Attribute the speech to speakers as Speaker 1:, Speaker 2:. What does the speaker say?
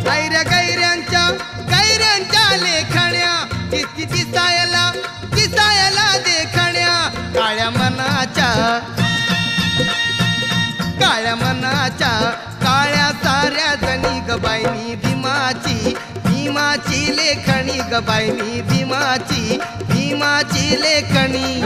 Speaker 1: गैऱ्या गैऱ्यांच्या लेखण्या किती दिसायला देखण्या काळ्या मनाच्या काळ्या साऱ्या जणी ग बाईनी भीमाची लेखणी ग बाईनी भीमाची लेखणी